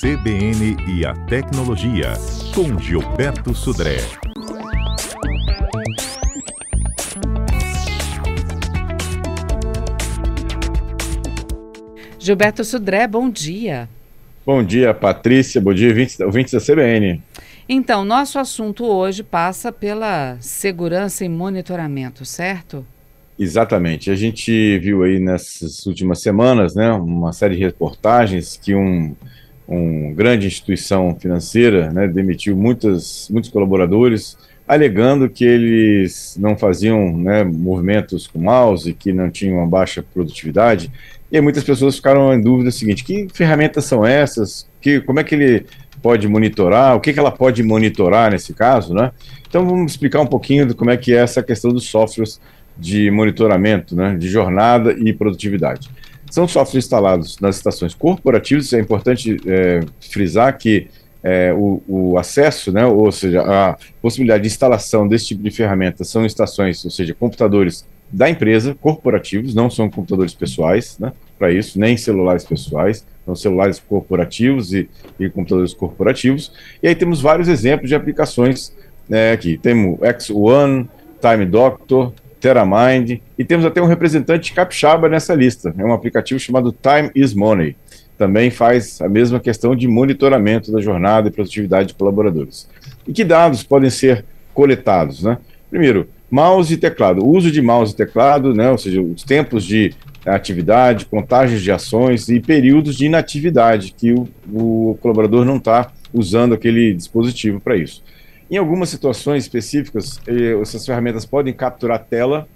CBN e a Tecnologia, com Gilberto Sudré. Gilberto Sudré, bom dia. Bom dia, Patrícia. Bom dia, ouvintes da CBN. Então, nosso assunto hoje passa pela segurança e monitoramento, certo? Exatamente. A gente viu aí nessas últimas semanas, né, uma série de reportagens que uma grande instituição financeira, né, demitiu muitos colaboradores, alegando que eles não faziam, né, movimentos com mouse, que não tinham uma baixa produtividade. E aí muitas pessoas ficaram em dúvida seguinte: que ferramentas são essas? Como é que ele pode monitorar? O que ela pode monitorar nesse caso, né? Então vamos explicar um pouquinho de como é que é essa questão dos softwares de monitoramento, né, de jornada e produtividade. São softwares instalados nas estações corporativas. É importante frisar que o acesso, né, ou seja, a possibilidade de instalação desse tipo de ferramenta são estações, ou seja, computadores da empresa, corporativos, não são computadores pessoais, né, para isso, nem celulares pessoais, são celulares corporativos e computadores corporativos. E aí temos vários exemplos de aplicações, aqui. Temos X1, Time Doctor, TerraMind, e temos até um representante capixaba nessa lista. É um aplicativo chamado Time is Money. Também faz a mesma questão de monitoramento da jornada e produtividade de colaboradores. E que dados podem ser coletados, né? Primeiro, mouse e teclado. O uso de mouse e teclado, né, ou seja, os tempos de atividade, contagens de ações e períodos de inatividade que o colaborador não está usando aquele dispositivo para isso. Em algumas situações específicas, essas ferramentas podem capturar tela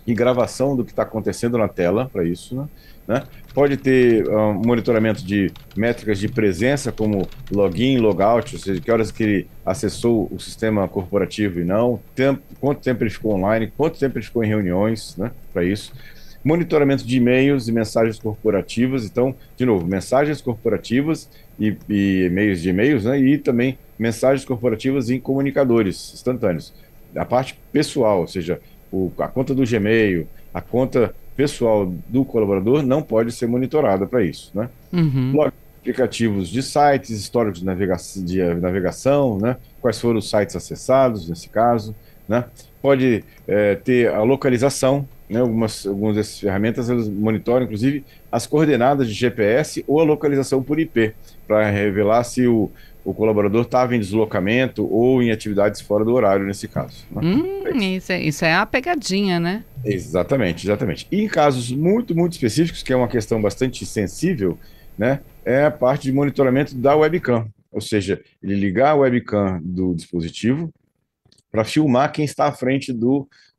e gravação do que está acontecendo na tela, para isso, né? Pode ter monitoramento de métricas de presença, como login, logout, ou seja, que horas que ele acessou o sistema corporativo e não, quanto tempo ele ficou online, quanto tempo ele ficou em reuniões, né, para isso. Monitoramento de e-mails e mensagens corporativas. Então, de novo, mensagens corporativas e e-mails de e-mails, né, e também mensagens corporativas em comunicadores instantâneos. A parte pessoal, ou seja, a conta do Gmail, a conta pessoal do colaborador não pode ser monitorada para isso, né? Uhum. Aplicativos de sites, histórico de navegação, né? Quais foram os sites acessados nesse caso, né? Pode ter a localização, né? Algumas dessas ferramentas elas monitoram, inclusive, as coordenadas de GPS ou a localização por IP, para revelar se o colaborador estava em deslocamento ou em atividades fora do horário, nesse caso, né? Isso é uma pegadinha, né? Exatamente. E em casos muito, muito específicos, que é uma questão bastante sensível, né, é a parte de monitoramento da webcam. Ou seja, ele ligar a webcam do dispositivo para filmar quem está à frente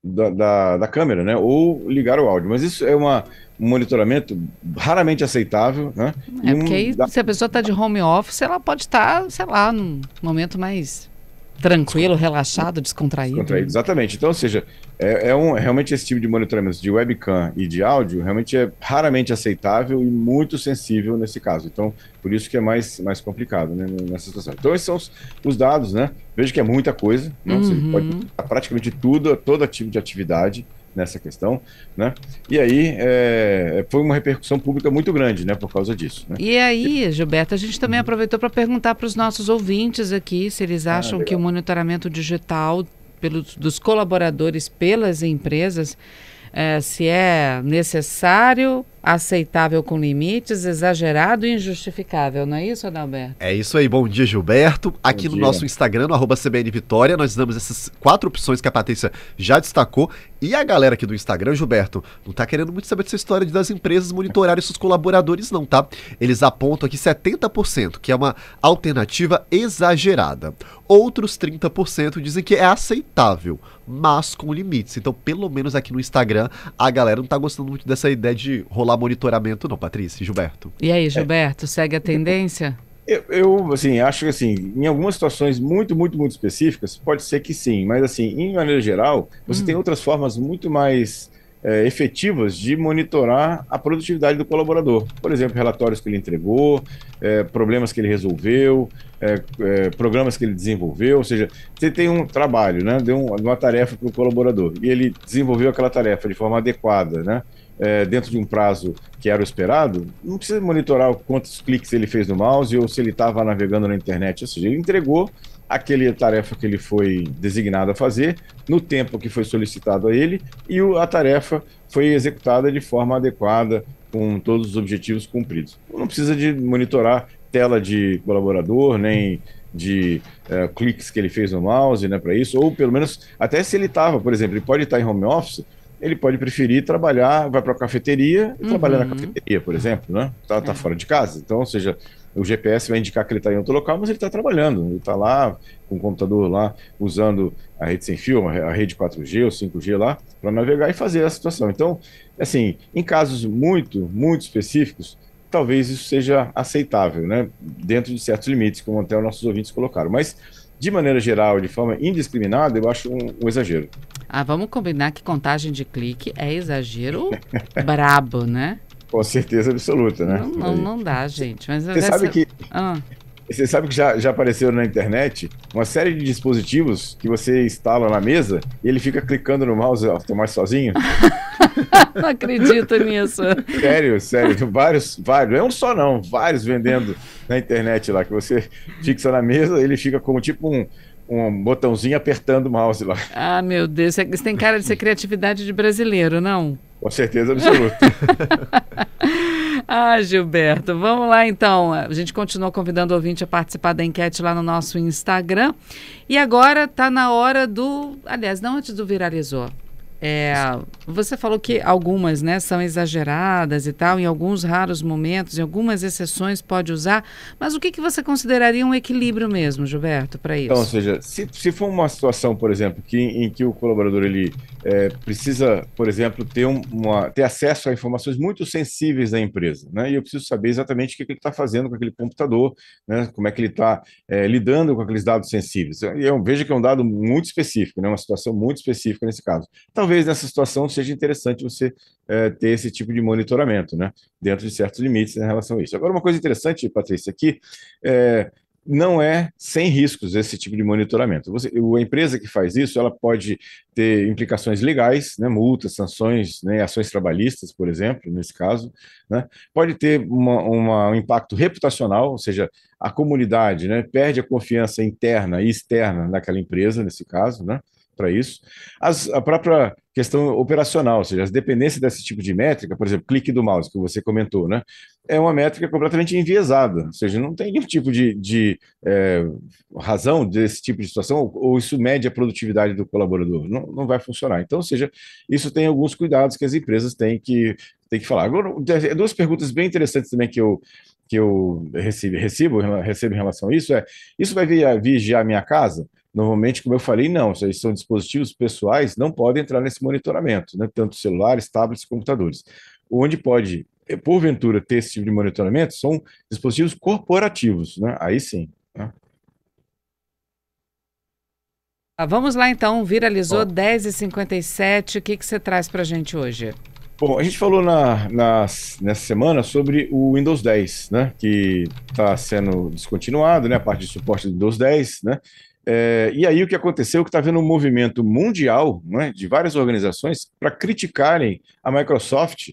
da câmera, né, ou ligar o áudio. Mas isso é um monitoramento raramente aceitável, né? Porque aí, se a pessoa está de home office, ela pode estar, sei lá, num momento mais tranquilo, relaxado, descontraído. Exatamente. Então, ou seja, realmente esse tipo de monitoramento de webcam e de áudio realmente é raramente aceitável e muito sensível nesse caso. Então, por isso que é mais complicado, né, nessa situação. Então, esses são os dados, né? Veja que é muita coisa, né? Você pode praticamente todo tipo de atividade nessa questão, né? E aí foi uma repercussão pública muito grande, né, por causa disso, né? E aí, Gilberto, a gente também aproveitou para perguntar para os nossos ouvintes aqui se eles acham que o monitoramento digital dos colaboradores pelas empresas se é necessário, aceitável com limites, exagerado e injustificável, não é isso, Adalberto? É isso aí, bom dia, Gilberto. Aqui no nosso Instagram, no @CBN Vitória, nós damos essas 4 opções que a Patrícia já destacou. E a galera aqui do Instagram, Gilberto, não tá querendo muito saber dessa história das empresas monitorarem seus colaboradores não, tá? Eles apontam aqui 70%, que é uma alternativa exagerada. Outros 30% dizem que é aceitável, mas com limites. Então, pelo menos aqui no Instagram, a galera não tá gostando muito dessa ideia de rolar monitoramento não, Patrícia e Gilberto. E aí, Gilberto, segue a tendência? Eu assim, acho que assim, em algumas situações muito, muito, muito específicas, pode ser que sim, mas assim, em maneira geral, você tem outras formas muito mais efetivas de monitorar a produtividade do colaborador. Por exemplo, relatórios que ele entregou, problemas que ele resolveu, programas que ele desenvolveu. Ou seja, você tem um trabalho, né, deu uma tarefa para o colaborador e ele desenvolveu aquela tarefa de forma adequada, né, dentro de um prazo que era o esperado, não precisa monitorar quantos cliques ele fez no mouse ou se ele estava navegando na internet. Ou seja, ele entregou aquela tarefa que ele foi designado a fazer no tempo que foi solicitado a ele e a tarefa foi executada de forma adequada, com todos os objetivos cumpridos. Não precisa de monitorar tela de colaborador, nem de cliques que ele fez no mouse, né, para isso, ou pelo menos, até se ele estava, por exemplo, ele pode estar em home office, ele pode preferir trabalhar, vai para a cafeteria e trabalhar na cafeteria, por exemplo, né? Tá fora de casa. Então, ou seja, o GPS vai indicar que ele está em outro local, mas ele está trabalhando. Ele está lá com o computador lá, usando a rede sem fio, a rede 4G ou 5G lá, para navegar e fazer a situação. Então, assim, em casos muito, muito específicos, talvez isso seja aceitável, né? Dentro de certos limites, como até os nossos ouvintes colocaram. Mas, de maneira geral, de forma indiscriminada, eu acho um exagero. Vamos combinar que contagem de clique é exagero brabo, né? Com certeza absoluta, né? Não dá, gente. Mas você sabe que você sabe que já apareceu na internet uma série de dispositivos que você instala na mesa e ele fica clicando no mouse automático sozinho? Não acredito nisso. Sério, vários, não é um só não, vários vendendo na internet lá, que você fixa na mesa, ele fica como tipo um botãozinho apertando o mouse lá. Meu Deus, isso tem cara de ser criatividade de brasileiro, não? Com certeza absoluta. Gilberto, vamos lá então. A gente continua convidando o ouvinte a participar da enquete lá no nosso Instagram. E agora está na hora aliás, não antes do Viralizou. Você falou que algumas, né, são exageradas e tal, em alguns raros momentos, em algumas exceções pode usar, mas o que você consideraria um equilíbrio mesmo, Gilberto, para isso? Então, ou seja, se for uma situação, por exemplo, em que o colaborador ele precisa, por exemplo, ter acesso a informações muito sensíveis da empresa, né, e eu preciso saber exatamente o que ele está fazendo com aquele computador, né, como é que ele está lidando com aqueles dados sensíveis. Eu vejo que é um dado muito específico, né, uma situação muito específica nesse caso. Talvez nessa situação seja interessante você ter esse tipo de monitoramento, né, dentro de certos limites em relação a isso. Agora, uma coisa interessante, Patrícia, aqui não é sem riscos esse tipo de monitoramento. A empresa que faz isso, ela pode ter implicações legais, né, multas, sanções, né, ações trabalhistas, por exemplo, nesse caso, né, pode ter um impacto reputacional, ou seja, a comunidade, né, perde a confiança interna e externa naquela empresa, nesse caso, né, para isso. A própria questão operacional, ou seja, as dependências desse tipo de métrica, por exemplo, clique do mouse, que você comentou, né? É uma métrica completamente enviesada, ou seja, não tem nenhum tipo de razão desse tipo de situação, ou isso mede a produtividade do colaborador. Não vai funcionar. Então, ou seja, isso tem alguns cuidados que as empresas têm que falar. Agora, duas perguntas bem interessantes também que eu recebo em relação a isso isso vai vigiar a minha casa? Normalmente, como eu falei, não, esses são dispositivos pessoais, não podem entrar nesse monitoramento, né? Tanto celulares, tablets, computadores. Onde pode, porventura, ter esse tipo de monitoramento são dispositivos corporativos, né? Aí sim. Né? Vamos lá então, Viralizou 10h57, o que você traz para a gente hoje? Bom, a gente falou nessa semana sobre o Windows 10, né? Que está sendo descontinuado, né? A parte de suporte do Windows 10, né? E aí o que aconteceu é que está havendo um movimento mundial, né, de várias organizações para criticarem a Microsoft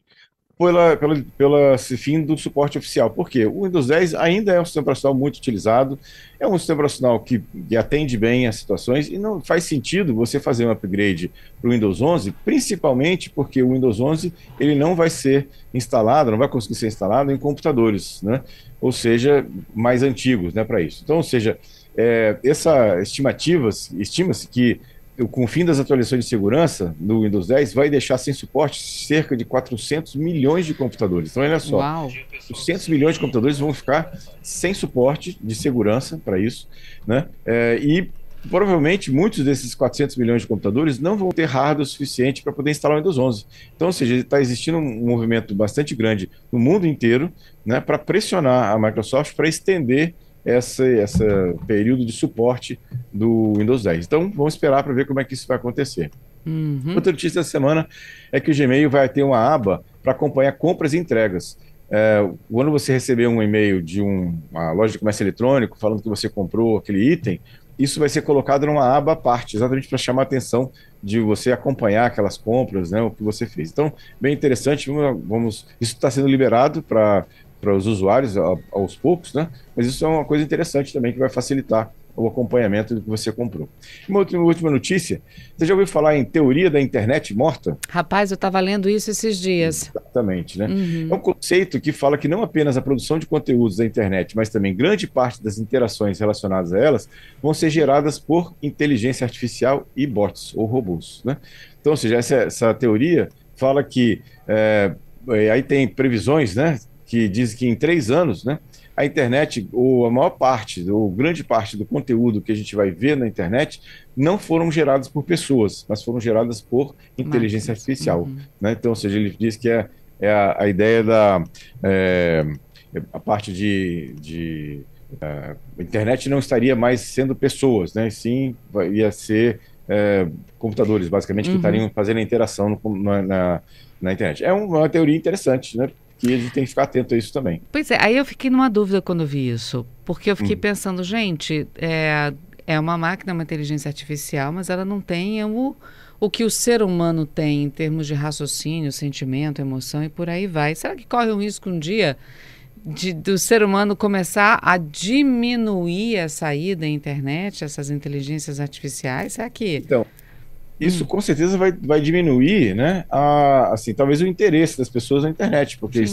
pelo fim do suporte oficial. Por quê? O Windows 10 ainda é um sistema operacional muito utilizado, é um sistema operacional que atende bem as situações e não faz sentido você fazer um upgrade para o Windows 11, principalmente porque o Windows 11 ele não vai ser instalado, não vai conseguir ser instalado em computadores, né? Ou seja, mais antigos, né, para isso. Então, ou seja, estima-se que com o fim das atualizações de segurança no Windows 10 vai deixar sem suporte cerca de 400 milhões de computadores. Então, olha só, 400 milhões de computadores vão ficar sem suporte de segurança para isso, né? E provavelmente muitos desses 400 milhões de computadores não vão ter hardware suficiente para poder instalar o Windows 11. Então, ou seja, está existindo um movimento bastante grande no mundo inteiro, né, para pressionar a Microsoft para estender esse período de suporte do Windows 10. Então, vamos esperar para ver como é que isso vai acontecer. Outra notícia da semana é que o Gmail vai ter uma aba para acompanhar compras e entregas. Quando você receber um e-mail de uma loja de comércio eletrônico falando que você comprou aquele item, isso vai ser colocado numa aba à parte, exatamente para chamar a atenção de você acompanhar aquelas compras, né, o que você fez. Então, bem interessante, isso está sendo liberado para os usuários aos poucos, né, mas isso é uma coisa interessante também que vai facilitar o acompanhamento do que você comprou. Uma última notícia, você já ouviu falar em teoria da internet morta? Rapaz, eu estava lendo isso esses dias. Exatamente, né? É um conceito que fala que não apenas a produção de conteúdos da internet, mas também grande parte das interações relacionadas a elas vão ser geradas por inteligência artificial e bots, ou robôs, né? Então, ou seja, essa teoria fala que, aí tem previsões, né, que dizem que em 3 anos, né, a internet, ou a maior parte, ou grande parte do conteúdo que a gente vai ver na internet, não foram gerados por pessoas, mas foram geradas por inteligência artificial, né? Então, ou seja, ele diz que é a ideia a parte a internet não estaria mais sendo pessoas, né? Sim, ia ser computadores, basicamente, que estariam fazendo a interação na internet. É uma teoria interessante, né? Que a gente tem que ficar atento a isso também. Pois é, aí eu fiquei numa dúvida quando vi isso, porque eu fiquei pensando, gente, é uma máquina, uma inteligência artificial, mas ela não tem o que o ser humano tem em termos de raciocínio, sentimento, emoção e por aí vai. Será que corre um risco um dia do ser humano começar a diminuir a saída da internet, essas inteligências artificiais? Será que... Então, isso com certeza vai diminuir, né, assim, talvez o interesse das pessoas na internet, porque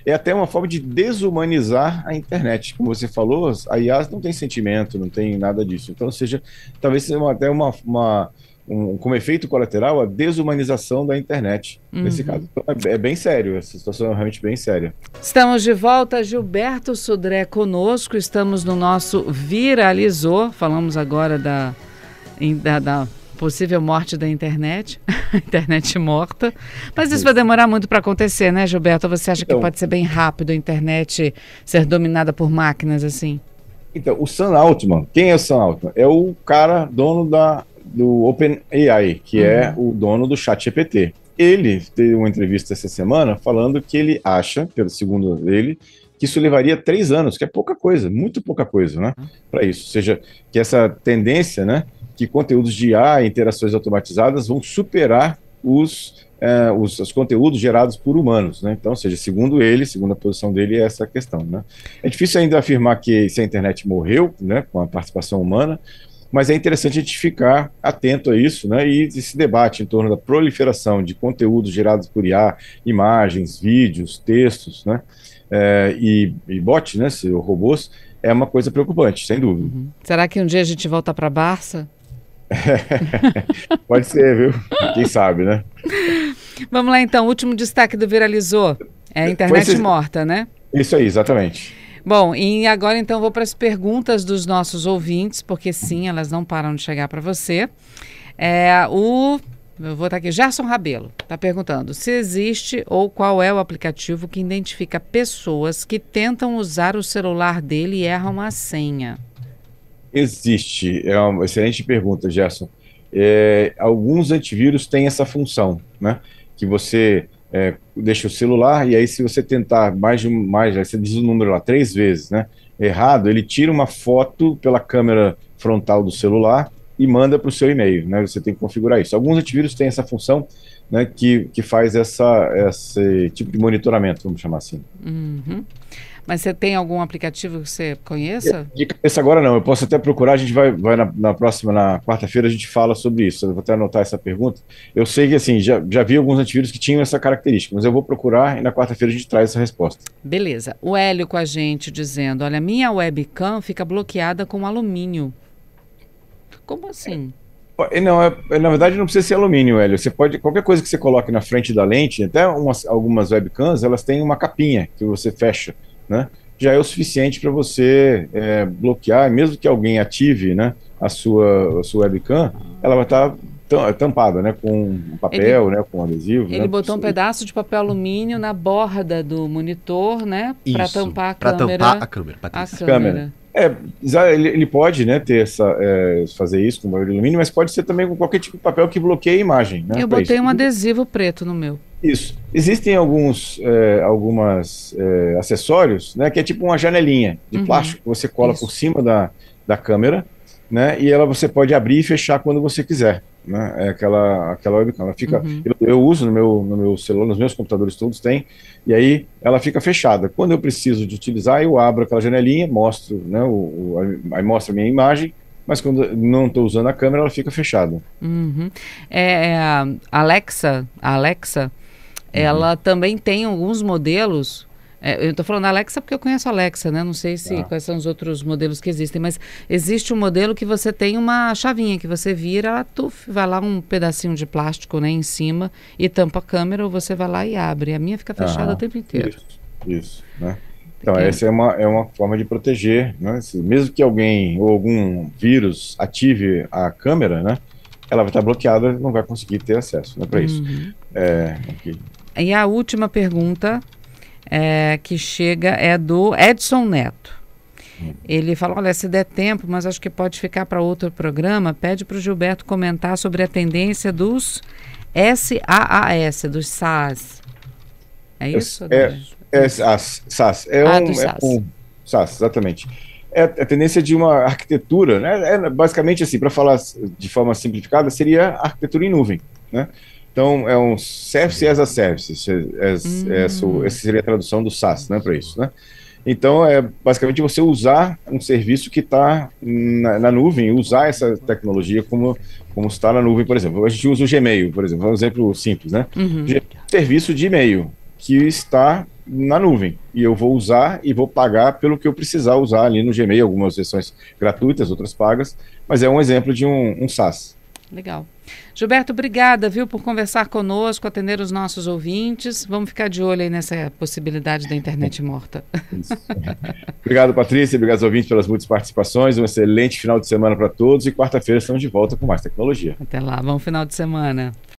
é até uma forma de desumanizar a internet. Como você falou, a IA não tem sentimento, não tem nada disso. Então, ou seja, talvez seja até como efeito colateral, a desumanização da internet, nesse caso. Então, é bem sério, essa situação é realmente bem séria. Estamos de volta, Gilberto Sudré conosco, estamos no nosso Viralizou, falamos agora da possível morte da internet, internet morta, mas isso vai demorar muito para acontecer, né, Gilberto? Você acha que pode ser bem rápido a internet ser dominada por máquinas assim? Então, o Sam Altman, quem é o Sam Altman? É o cara dono do OpenAI, que é o dono do ChatGPT. Ele teve uma entrevista essa semana falando que ele acha, segundo ele, que isso levaria 3 anos, que é pouca coisa, muito pouca coisa, né, para isso. Ou seja, que essa tendência, né, que conteúdos de IA, interações automatizadas, vão superar os conteúdos gerados por humanos, né? Então, ou seja, segundo a posição dele, é essa questão, né? É difícil ainda afirmar que se a internet morreu, né, com a participação humana, mas é interessante a gente ficar atento a isso, né? E esse debate em torno da proliferação de conteúdos gerados por IA, imagens, vídeos, textos, né? E bots, né, robôs, é uma coisa preocupante, sem dúvida. Será que um dia a gente volta para a Barça? Pode ser, viu? Quem sabe, né? Vamos lá, então. Último destaque do Viralizou. É a internet morta, né? Isso aí, exatamente. Bom, e agora, então, vou para as perguntas dos nossos ouvintes, porque, sim, elas não param de chegar para você. Eu vou estar aqui. Gerson Rabelo está perguntando se existe ou qual é o aplicativo que identifica pessoas que tentam usar o celular dele e erram a senha. Existe. É uma excelente pergunta, Gerson. Alguns antivírus têm essa função, né? Que você deixa o celular e aí se você tentar você diz o número lá 3 vezes, né? Errado, ele tira uma foto pela câmera frontal do celular e manda para o seu e-mail, né? Você tem que configurar isso. Alguns antivírus têm essa função, né, que faz esse tipo de monitoramento, vamos chamar assim. Mas você tem algum aplicativo que você conheça? De cabeça agora não, eu posso até procurar, a gente vai na quarta-feira a gente fala sobre isso, eu vou até anotar essa pergunta. Eu sei que assim, já vi alguns antivírus que tinham essa característica, mas eu vou procurar e na quarta-feira a gente traz essa resposta. Beleza. O Hélio com a gente dizendo, olha, minha webcam fica bloqueada com alumínio. Como assim? Não, na verdade não precisa ser alumínio, Hélio. Você pode, qualquer coisa que você coloque na frente da lente, até algumas webcams, elas têm uma capinha que você fecha, né? Já é o suficiente para você bloquear, mesmo que alguém ative, né, a sua webcam, ela vai estar tampada, né, com um papel, né, com um adesivo. Ele botou um pedaço de papel alumínio na borda do monitor, né, para tampar a câmera. Para tampar a câmera, Patrícia. A câmera. Ele pode, né, fazer isso com papel de alumínio, mas pode ser também com qualquer tipo de papel que bloqueie a imagem. Né, eu botei um adesivo preto no meu. Isso. Existem alguns acessórios, né, que é tipo uma janelinha de plástico que você cola por cima da câmera, né? E você pode abrir e fechar quando você quiser, né? É aquela webcam, ela fica, eu uso no meu celular, nos meus computadores todos tem, e aí ela fica fechada. Quando eu preciso de utilizar, eu abro aquela janelinha, mostro, né? Aí mostra a minha imagem, mas quando eu não estou usando a câmera, ela fica fechada. Uhum. A Alexa, ela também tem alguns modelos. Eu estou falando Alexa porque eu conheço a Alexa, né? Não sei quais são os outros modelos que existem, mas existe um modelo que você tem uma chavinha que você vira, ela vai lá um pedacinho de plástico, né, em cima e tampa a câmera, ou você vai lá e abre. A minha fica fechada o tempo inteiro. Isso, né? Então, essa é uma forma de proteger, né? Mesmo que alguém ou algum vírus ative a câmera, né? Ela vai estar bloqueada e não vai conseguir ter acesso, né, para isso. Okay. E a última pergunta que chega é do Edson Neto. Ele fala, olha, se der tempo, mas acho que pode ficar para outro programa, pede para o Gilberto comentar sobre a tendência dos SaaS, dos SaaS. É isso? SaaS. SaaS, exatamente. A tendência de uma arquitetura, né? Basicamente assim, para falar de forma simplificada, seria arquitetura em nuvem, né? Então, é um Service as a Service, essa seria a tradução do SaaS, né, para isso, né? Então, é basicamente você usar um serviço que está na nuvem, usar essa tecnologia como está na nuvem, por exemplo. A gente usa o Gmail, por exemplo, é um exemplo simples, né? Serviço de e-mail que está na nuvem, e eu vou usar e vou pagar pelo que eu precisar usar ali no Gmail, algumas versões gratuitas, outras pagas, mas é um exemplo de um SaaS. Legal. Gilberto, obrigada, viu, por conversar conosco, atender os nossos ouvintes. Vamos ficar de olho aí nessa possibilidade da internet morta. Obrigado, Patrícia, obrigado aos ouvintes pelas muitas participações, um excelente final de semana para todos e quarta-feira estamos de volta com mais tecnologia. Até lá, bom final de semana.